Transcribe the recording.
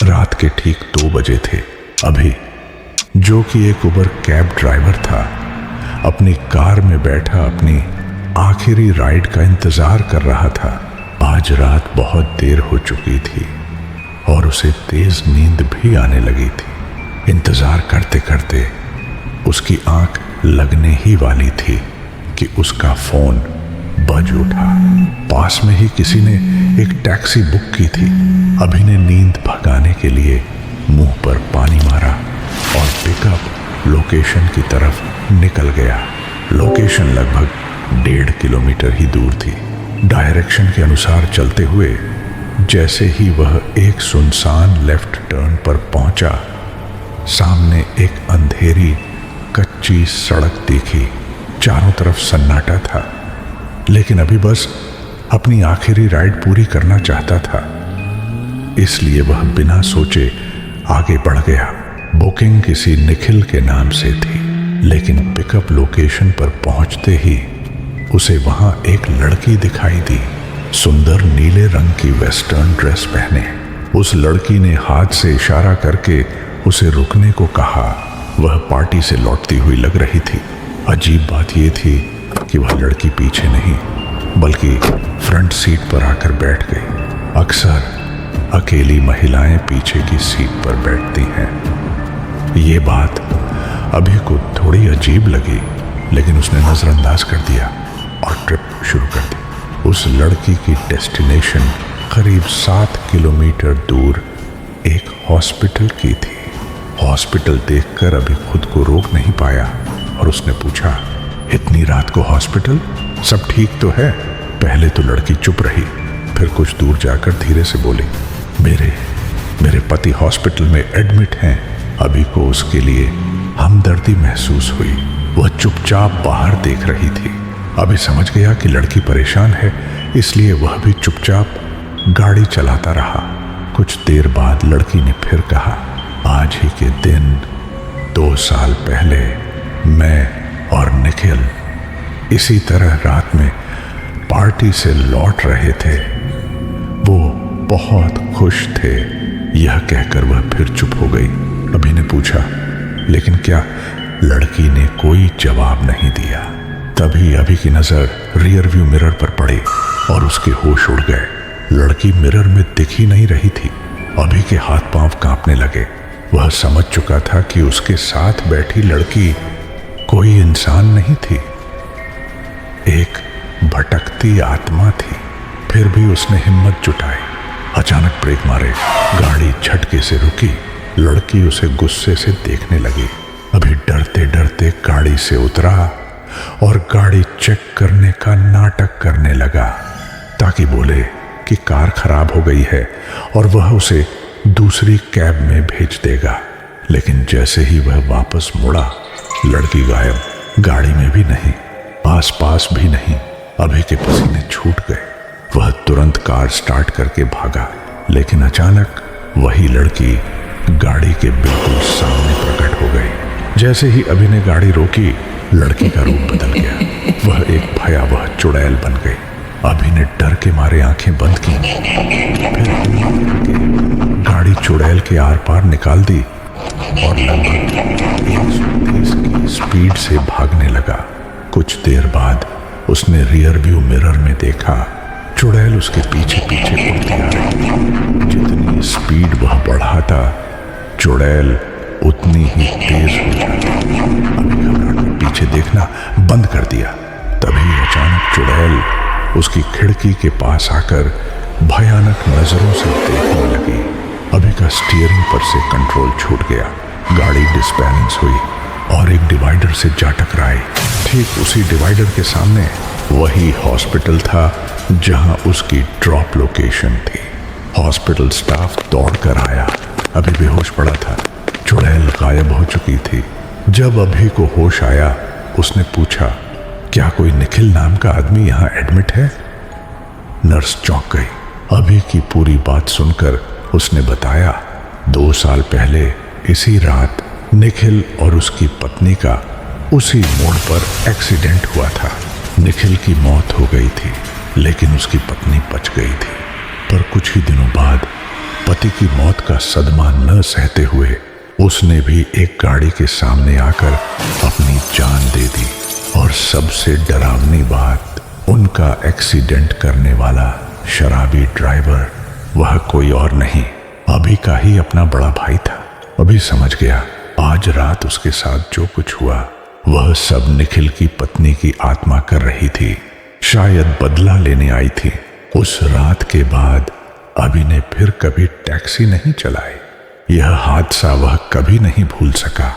रात के ठीक 2 बजे थे। अभी, जो कि एक उबर कैब ड्राइवर था, अपनी कार में बैठा अपनी आखिरी राइड का इंतजार कर रहा था। आज रात बहुत देर हो चुकी थी और उसे तेज नींद भी आने लगी थी। इंतजार करते करते उसकी आंख लगने ही वाली थी कि उसका फोन बज उठा। पास में ही किसी ने एक टैक्सी बुक की थी। अभी ने नींद भगाने के लिए मुंह पर पानी मारा और पिकअप लोकेशन की तरफ निकल गया। लोकेशन लगभग 1.5 किलोमीटर ही दूर थी। डायरेक्शन के अनुसार चलते हुए जैसे ही वह एक सुनसान लेफ्ट टर्न पर पहुंचा, सामने एक अंधेरी कच्ची सड़क दिखी। चारों तरफ सन्नाटा था, लेकिन अभी बस अपनी आखिरी राइड पूरी करना चाहता था, इसलिए वह बिना सोचे आगे बढ़ गया। बुकिंग किसी निखिल के नाम से थी, लेकिन पिकअप लोकेशन पर पहुंचते ही उसे वहां एक लड़की दिखाई दी, सुंदर नीले रंग की वेस्टर्न ड्रेस पहने। उस लड़की ने हाथ से इशारा करके उसे रुकने को कहा। वह पार्टी से लौटती हुई लग रही थी। अजीब बात यह थी कि वह लड़की पीछे नहीं बल्कि फ्रंट सीट पर आकर बैठ गई। अक्सर अकेली महिलाएं पीछे की सीट पर बैठती हैं। ये बात अभी को थोड़ी अजीब लगी, लेकिन उसने नजरअंदाज कर दिया और ट्रिप शुरू कर दी। उस लड़की की डेस्टिनेशन करीब 7 किलोमीटर दूर एक हॉस्पिटल की थी। हॉस्पिटल देखकर अभी खुद को रोक नहीं पाया और उसने पूछा, इतनी रात को हॉस्पिटल? सब ठीक तो है? पहले तो लड़की चुप रही, फिर कुछ दूर जाकर धीरे से बोली, मेरे पति हॉस्पिटल में एडमिट हैं। अभी को उसके लिए हमदर्दी महसूस हुई। वह चुपचाप बाहर देख रही थी। अभी समझ गया कि लड़की परेशान है, इसलिए वह भी चुपचाप गाड़ी चलाता रहा। कुछ देर बाद लड़की ने फिर कहा, आज ही के दिन 2 साल पहले मैं और निखिल इसी तरह रात में पार्टी से लौट रहे थे। वो बहुत खुश थे। यह कहकर वह फिर चुप हो गई। अभी ने पूछा, लेकिन क्या? लड़की ने कोई जवाब नहीं दिया। तभी अभी की नजर रियर व्यू मिरर पर पड़ी और उसके होश उड़ गए। लड़की मिरर में दिख ही नहीं रही थी। अभी के हाथ पांव कांपने लगे। वह समझ चुका था कि उसके साथ बैठी लड़की कोई इंसान नहीं थी, एक भटकती आत्मा थी। फिर भी उसने हिम्मत जुटाई। अचानक ब्रेक मारे, गाड़ी झटके से रुकी। लड़की उसे गुस्से से देखने लगी। अभी डरते डरते गाड़ी से उतरा और गाड़ी चेक करने का नाटक करने लगा, ताकि बोले कि कार खराब हो गई है और वह उसे दूसरी कैब में भेज देगा। लेकिन जैसे ही वह वापस मुड़ा, लड़की गायब। गाड़ी में भी नहीं, आसपास भी नहीं। अभी के पसीने छूट गए। वह तुरंत कार स्टार्ट करके भागा, लेकिन अचानक वही लड़की गाड़ी के बिल्कुल सामने प्रकट हो गई। जैसे ही अभी ने गाड़ी रोकी, लड़की का रूप बदल गया। वह एक भयावह चुड़ैल बन गई। अभी ने डर के मारे आंखें बंद की, फिर गाड़ी चुड़ैल के आर पार निकाल दी और लगभग 130 की स्पीड से भागने लगा। कुछ देर बाद उसने रियर व्यू मिरर में देखा, चुड़ैल उसके पीछे पीछे उड़ती आ रही। जितनी स्पीड वह बढ़ाता, चुड़ैल उतनी ही तेज हो जाती। अभी घबराकर पीछे देखना बंद कर दिया। तभी अचानक चुड़ैल उसकी खिड़की के पास आकर भयानक नजरों से देखने लगी। अभी का स्टीयरिंग पर से कंट्रोल छूट गया। गाड़ी डिसबैलेंस हुई और एक डिवाइडर से जा टकराई। ठीक उसी डिवाइडर के सामने वही हॉस्पिटल था जहां उसकी ड्रॉप लोकेशन थी। हॉस्पिटल स्टाफ दौड़कर आया। अभी बेहोश पड़ा था। चुड़ैल गायब हो चुकी थी। जब अभी को होश आया, उसने पूछा, क्या कोई निखिल नाम का आदमी यहाँ एडमिट है? नर्स चौंक गई। अभी की पूरी बात सुनकर उसने बताया, 2 साल पहले इसी रात निखिल और उसकी पत्नी का उसी मोड़ पर एक्सीडेंट हुआ था। निखिल की मौत हो गई थी, लेकिन उसकी पत्नी बच गई थी। पर कुछ ही दिनों बाद पति की मौत का सदमा न सहते हुए उसने भी एक गाड़ी के सामने आकर अपनी जान दे दी। और सबसे डरावनी बात, उनका एक्सीडेंट करने वाला शराबी ड्राइवर वह कोई और नहीं, अभी का ही अपना बड़ा भाई था। अभी समझ गया आज रात उसके साथ जो कुछ हुआ वह सब निखिल की पत्नी की आत्मा कर रही थी, शायद बदला लेने आई थी। उस रात के बाद अभी ने फिर कभी टैक्सी नहीं चलाई। यह हादसा वह कभी नहीं भूल सका।